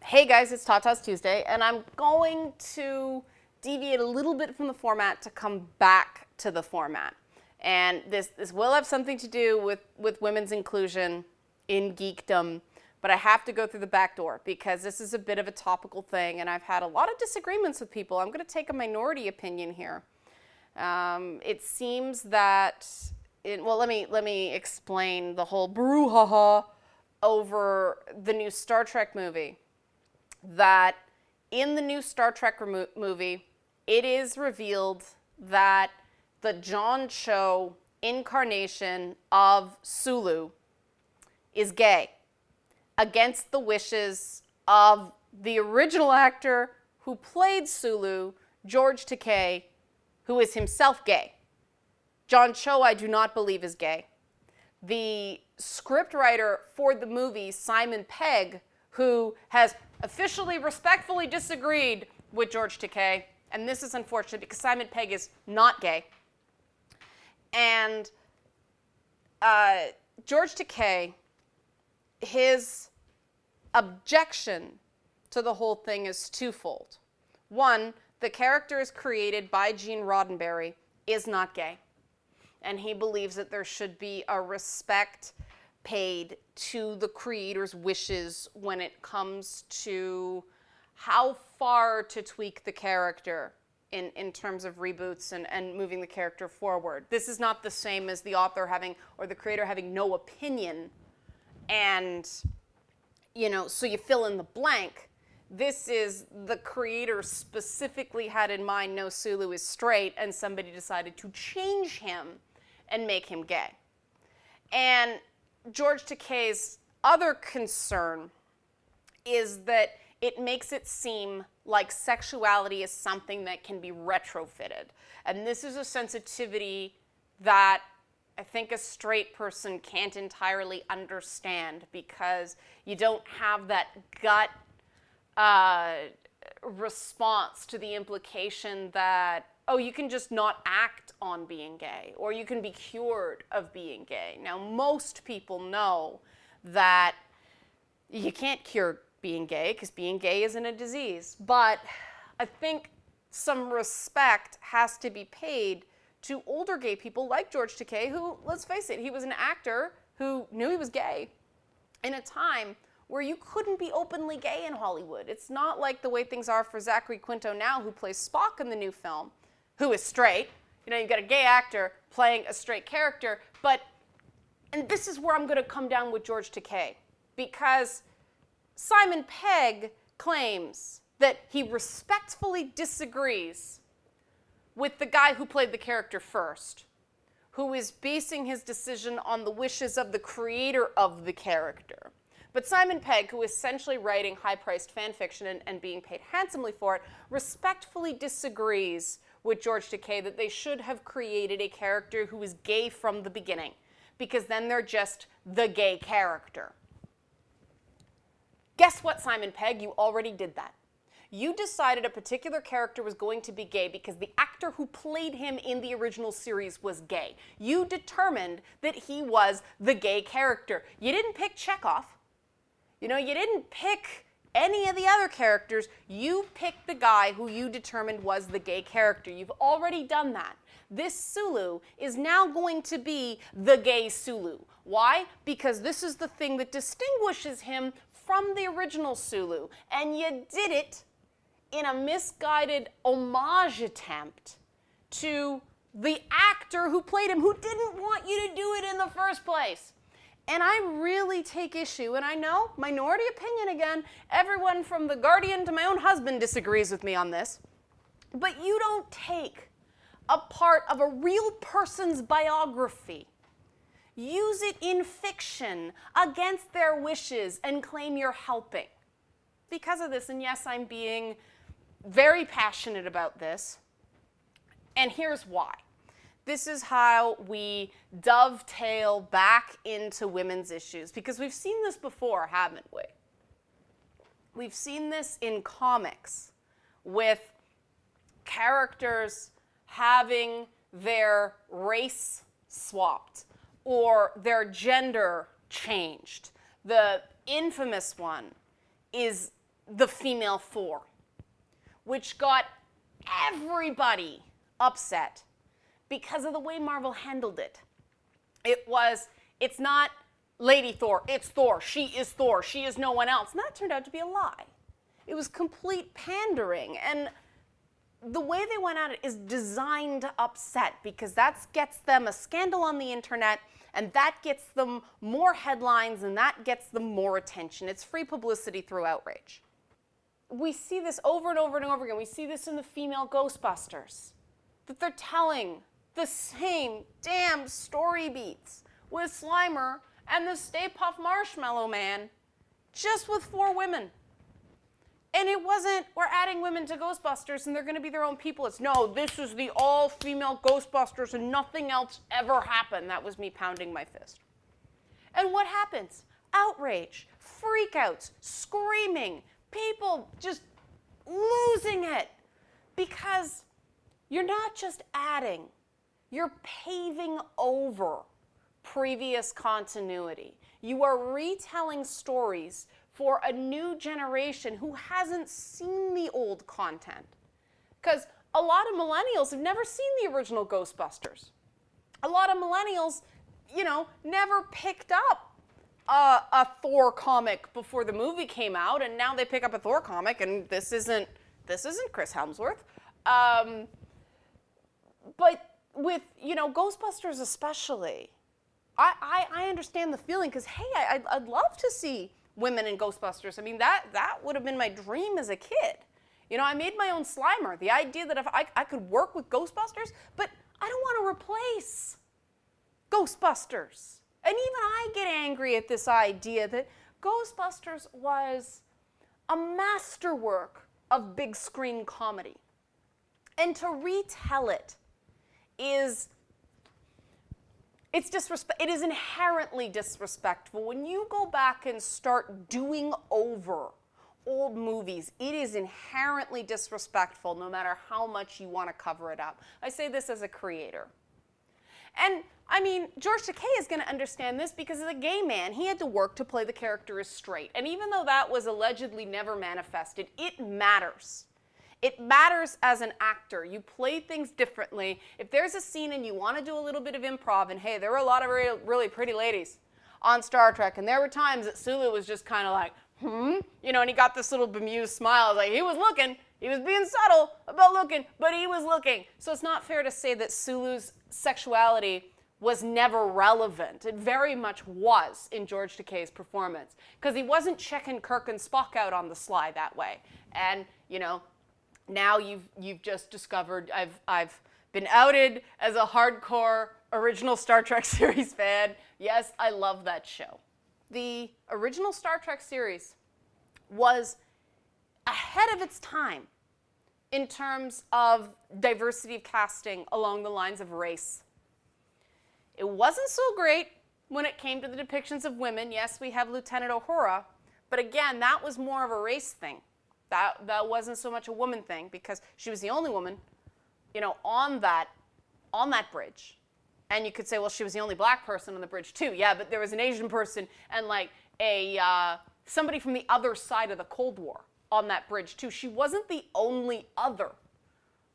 Hey guys, it's Tatas Tuesday, and I'm going to deviate a little bit from the format to come back to the format. And this will have something to do with women's inclusion in geekdom, but I have to go through the back door because this is a bit of a topical thing, and I've had a lot of disagreements with people. I'm going to take a minority opinion here. It seems that, let me explain the whole brouhaha over the new Star Trek movie. That in the new Star Trek movie, it is revealed that the John Cho incarnation of Sulu is gay, against the wishes of the original actor who played Sulu, George Takei, who is himself gay. John Cho, I do not believe, is gay. The scriptwriter for the movie, Simon Pegg, who has officially, respectfully disagreed with George Takei, and this is unfortunate because Simon Pegg is not gay. And George Takei, his objection to the whole thing is twofold. One, the character is created by Gene Roddenberry is not gay, and he believes that there should be a respect paid to the creator's wishes when it comes to how far to tweak the character in terms of reboots and moving the character forward. This is not the same as the author having, or the creator having no opinion and, so you fill in the blank. This is the creator specifically had in mind, no, Sulu is straight, and somebody decided to change him and make him gay. And George Takei's other concern is that it makes it seem like sexuality is something that can be retrofitted. And this is a sensitivity that I think a straight person can't entirely understand because you don't have that gut response to the implication that, oh, you can just not act on being gay, or you can be cured of being gay. Now, most people know that you can't cure being gay because being gay isn't a disease. But I think some respect has to be paid to older gay people like George Takei, who, let's face it, he was an actor who knew he was gay in a time where you couldn't be openly gay in Hollywood. It's not like the way things are for Zachary Quinto now, who plays Spock in the new film, who is straight. You've got a gay actor playing a straight character, and this is where I'm going to come down with George Takei, because Simon Pegg claims that he respectfully disagrees with the guy who played the character first, who is basing his decision on the wishes of the creator of the character. But Simon Pegg, who is essentially writing high-priced fan fiction and being paid handsomely for it, respectfully disagrees with George Takei that they should have created a character who is gay from the beginning, because then they're just the gay character. Guess what, Simon Pegg? You already did that. You decided a particular character was going to be gay because the actor who played him in the original series was gay. You determined that he was the gay character. You didn't pick Chekhov. You didn't pick any of the other characters. You picked the guy who you determined was the gay character. You've already done that. This Sulu is now going to be the gay Sulu. Why? Because this is the thing that distinguishes him from the original Sulu. And you did it in a misguided homage attempt to the actor who played him, who didn't want you to do it in the first place. And I really take issue, and I know, minority opinion again, everyone from The Guardian to my own husband disagrees with me on this, but you don't take a part of a real person's biography, use it in fiction against their wishes, and claim you're helping. Because of this, and yes, I'm being very passionate about this, and here's why. This is how we dovetail back into women's issues, because we've seen this before, haven't we? We've seen this in comics with characters having their race swapped or their gender changed. The infamous one is the female Thor, which got everybody upset because of the way Marvel handled it. It's not Lady Thor, it's Thor, she is no one else. And that turned out to be a lie. It was complete pandering, and the way they went at it is designed to upset, because that gets them a scandal on the internet, and that gets them more headlines, and that gets them more attention. It's free publicity through outrage. We see this over and over and over again. We see this in the female Ghostbusters, that they're telling the same damn story beats with Slimer and the Stay Puft Marshmallow Man, just with 4 women. And it wasn't, we're adding women to Ghostbusters and they're going to be their own people. It's, no, this is the all-female Ghostbusters and nothing else ever happened. That was me pounding my fist. And what happens? Outrage, freakouts, screaming, people just losing it. Because you're not just adding, you're paving over previous continuity. You are retelling stories for a new generation who hasn't seen the old content. Because a lot of millennials have never seen the original Ghostbusters. A lot of millennials, never picked up a Thor comic before the movie came out, and now they pick up a Thor comic, and this isn't Chris Hemsworth. But with, Ghostbusters especially, I understand the feeling, because, hey, I'd love to see women in Ghostbusters. I mean, that would have been my dream as a kid. I made my own Slimer. The idea that if I could work with Ghostbusters, but I don't want to replace Ghostbusters. And even I get angry at this idea that Ghostbusters was a masterwork of big screen comedy. And to retell it it is inherently disrespectful. When you go back and start doing over old movies, it is inherently disrespectful no matter how much you want to cover it up. I say this as a creator. And I mean, George Takei is going to understand this, because as a gay man, he had to work to play the character as straight. And even though that was allegedly never manifested, it matters. It matters as an actor. You play things differently. If there's a scene and you want to do a little bit of improv, and hey, there were a lot of really pretty ladies on Star Trek, and there were times that Sulu was just kind of like, and he got this little bemused smile. Like, he was looking, he was being subtle about looking, but he was looking. So it's not fair to say that Sulu's sexuality was never relevant. It very much was in George Takei's performance, because he wasn't checking Kirk and Spock out on the sly that way. And, now you've just discovered I've been outed as a hardcore original Star Trek series fan. Yes, I love that show. The original Star Trek series was ahead of its time in terms of diversity of casting along the lines of race. It wasn't so great when it came to the depictions of women. Yes, we have Lieutenant Uhura, but again, that was more of a race thing. That wasn't so much a woman thing, because she was the only woman, on that bridge. And you could say, well, she was the only black person on the bridge too. Yeah, but there was an Asian person and like somebody from the other side of the Cold War on that bridge too. She wasn't the only other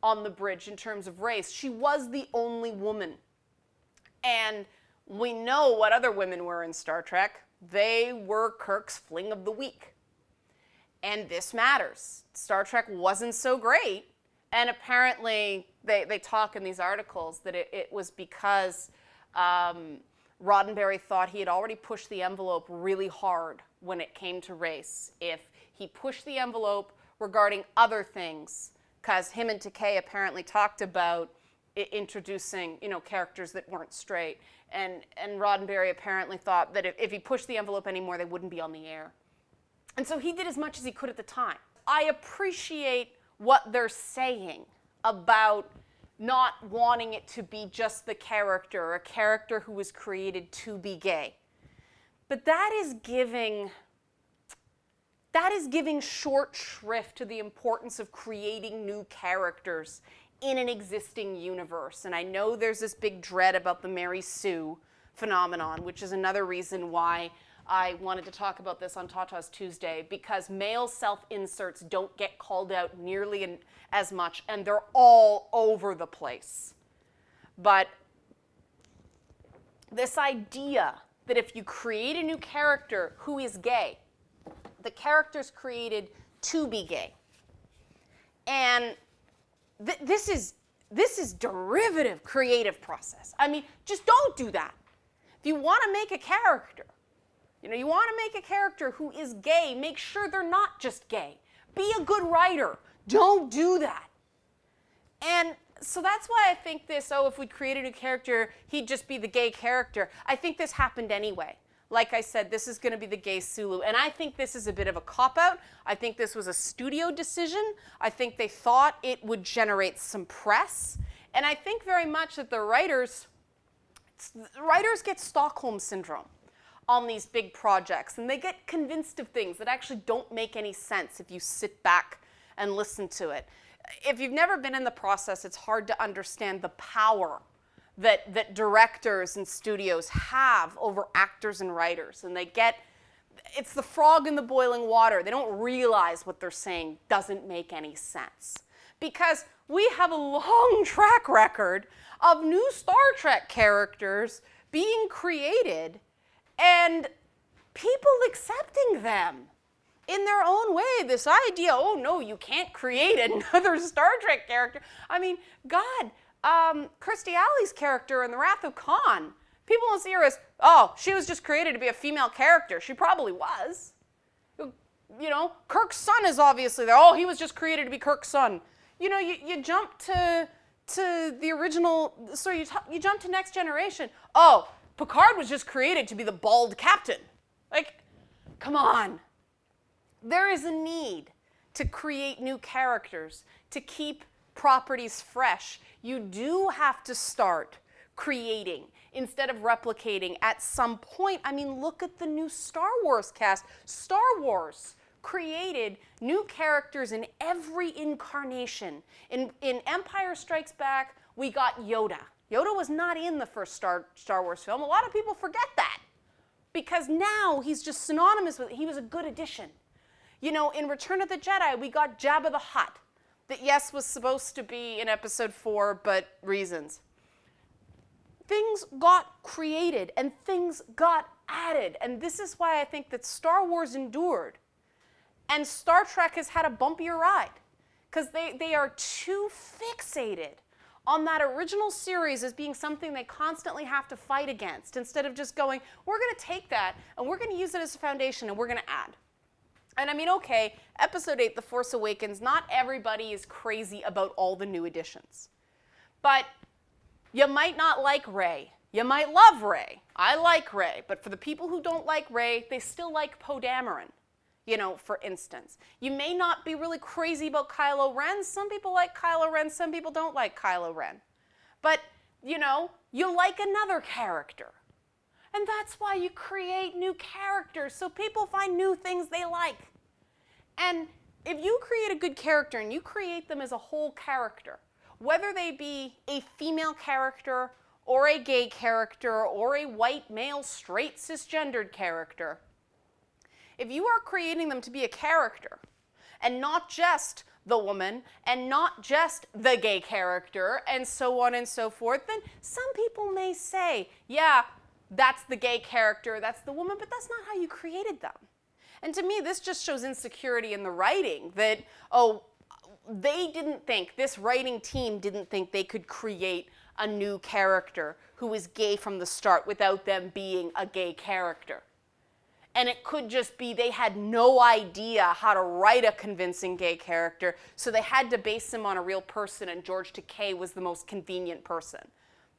on the bridge in terms of race. She was the only woman. And we know what other women were in Star Trek. They were Kirk's fling of the week. And this matters. Star Trek wasn't so great, and apparently they talk in these articles that it was because Roddenberry thought he had already pushed the envelope really hard when it came to race. If he pushed the envelope regarding other things, because him and Takei apparently talked about introducing characters that weren't straight, and Roddenberry apparently thought that if he pushed the envelope anymore, they wouldn't be on the air. And so he did as much as he could at the time. I appreciate what they're saying about not wanting it to be just the character, a character who was created to be gay. But that is giving short shrift to the importance of creating new characters in an existing universe. And I know there's this big dread about the Mary Sue phenomenon, which is another reason why I wanted to talk about this on Tatas Tuesday because male self-inserts don't get called out nearly as much, and they're all over the place. But this idea that if you create a new character who is gay, the character's created to be gay. And this is derivative creative process. I mean, just don't do that. If you want to make a character, you want to make a character who is gay, make sure they're not just gay. Be a good writer. Don't do that. And so that's why I think this, if we created a new character, he'd just be the gay character. I think this happened anyway. Like I said, this is going to be the gay Sulu. And I think this is a bit of a cop-out. I think this was a studio decision. I think they thought it would generate some press. And I think very much that the writers get Stockholm Syndrome on these big projects. And they get convinced of things that actually don't make any sense if you sit back and listen to it. If you've never been in the process, it's hard to understand the power that directors and studios have over actors and writers. And it's the frog in the boiling water. They don't realize what they're saying doesn't make any sense. Because we have a long track record of new Star Trek characters being created and people accepting them in their own way. This idea, oh no, you can't create another Star Trek character. I mean, God, Kirstie Alley's character in The Wrath of Khan, people don't see her as, oh, she was just created to be a female character. She probably was. Kirk's son is obviously there. Oh, he was just created to be Kirk's son. You jump to the original, you jump to Next Generation. Oh, Picard was just created to be the bald captain. Like, come on. There is a need to create new characters, to keep properties fresh. You do have to start creating instead of replicating at some point. I mean, look at the new Star Wars cast. Star Wars created new characters in every incarnation. In Empire Strikes Back, we got Yoda. Yoda was not in the first Star Wars film. A lot of people forget that because now he's just synonymous with it. He was a good addition. In Return of the Jedi, we got Jabba the Hutt. That, yes, was supposed to be in episode 4, but reasons. Things got created and things got added. And this is why I think that Star Wars endured. And Star Trek has had a bumpier ride. Because they are too fixated on that original series as being something they constantly have to fight against. Instead of just going, we're going to take that and we're going to use it as a foundation and we're going to add. And I mean, okay, episode 8, The Force Awakens, not everybody is crazy about all the new additions. But you might not like Rey. You might love Rey. I like Rey. But for the people who don't like Rey, they still like Poe Dameron, for instance. You may not be really crazy about Kylo Ren. Some people like Kylo Ren. Some people don't like Kylo Ren. But, you like another character. And that's why you create new characters, so people find new things they like. And if you create a good character and you create them as a whole character, whether they be a female character or a gay character or a white, male, straight, cisgendered character, if you are creating them to be a character and not just the woman and not just the gay character and so on and so forth, then some people may say, yeah, that's the gay character, that's the woman, but that's not how you created them. And to me, this just shows insecurity in the writing that, this writing team didn't think they could create a new character who was gay from the start without them being a gay character. And it could just be they had no idea how to write a convincing gay character, so they had to base him on a real person, and George Takei was the most convenient person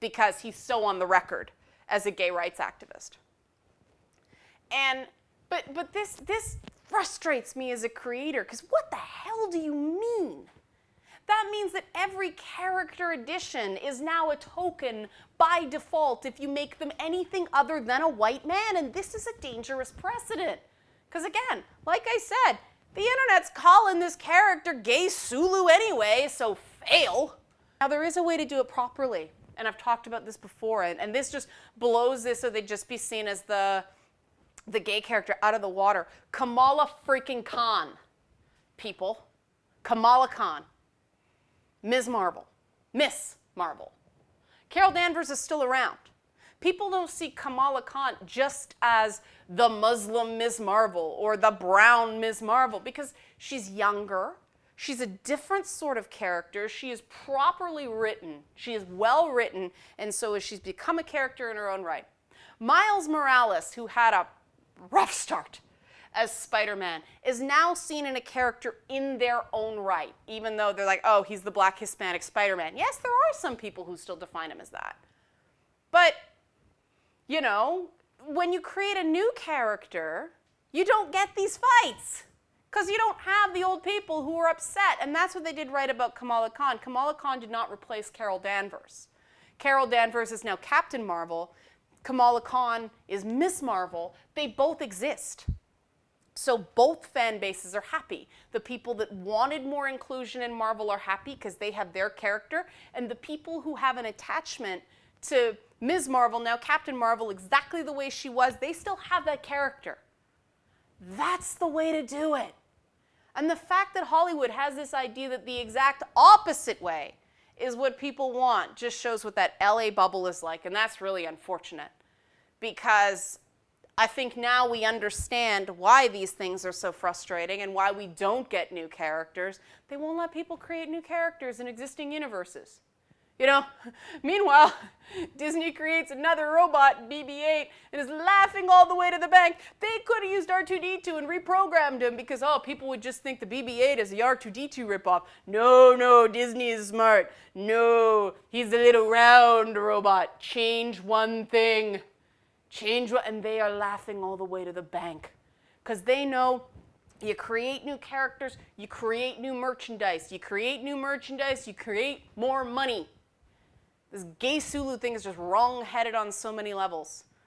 because he's so on the record as a gay rights activist. But this frustrates me as a creator, because what the hell do you mean? That means that every character addition is now a token by default if you make them anything other than a white man, and this is a dangerous precedent. Because again, like I said, the internet's calling this character gay Sulu anyway, so fail. Now there is a way to do it properly, and I've talked about this before, and this just blows this so they'd just be seen as the the gay character out of the water. Kamala freaking Khan, people. Kamala Khan. Ms. Marvel. Miss Marvel. Carol Danvers is still around. People don't see Kamala Khan just as the Muslim Ms. Marvel or the brown Ms. Marvel because she's younger. She's a different sort of character. She is properly written. She is well written, and so she's become a character in her own right. Miles Morales, who had a rough start as Spider-Man, is now seen in a character in their own right, even though they're like, oh, he's the black Hispanic Spider-Man. Yes, there are some people who still define him as that. But, you know, when you create a new character, you don't get these fights because you don't have the old people who are upset. And that's what they did right about Kamala Khan. Kamala Khan did not replace Carol Danvers. Carol Danvers is now Captain Marvel. Kamala Khan is Miss Marvel. They both exist. So both fan bases are happy. The people that wanted more inclusion in Marvel are happy because they have their character. And the people who have an attachment to Ms. Marvel, now Captain Marvel, exactly the way she was, they still have that character. That's the way to do it. And the fact that Hollywood has this idea that the exact opposite way is what people want just shows what that LA bubble is like, and that's really unfortunate. Because I think now we understand why these things are so frustrating and why we don't get new characters. They won't let people create new characters in existing universes. You know, meanwhile, Disney creates another robot, BB-8, and is laughing all the way to the bank. They could have used R2-D2 and reprogrammed him because, oh, people would just think the BB-8 is the R2-D2 ripoff. No, Disney is smart. No, he's a little round robot. Change one thing. Change what, and they are laughing all the way to the bank because they know you create new characters, you create new merchandise, you create more money. This gay Sulu thing is just wrong-headed on so many levels.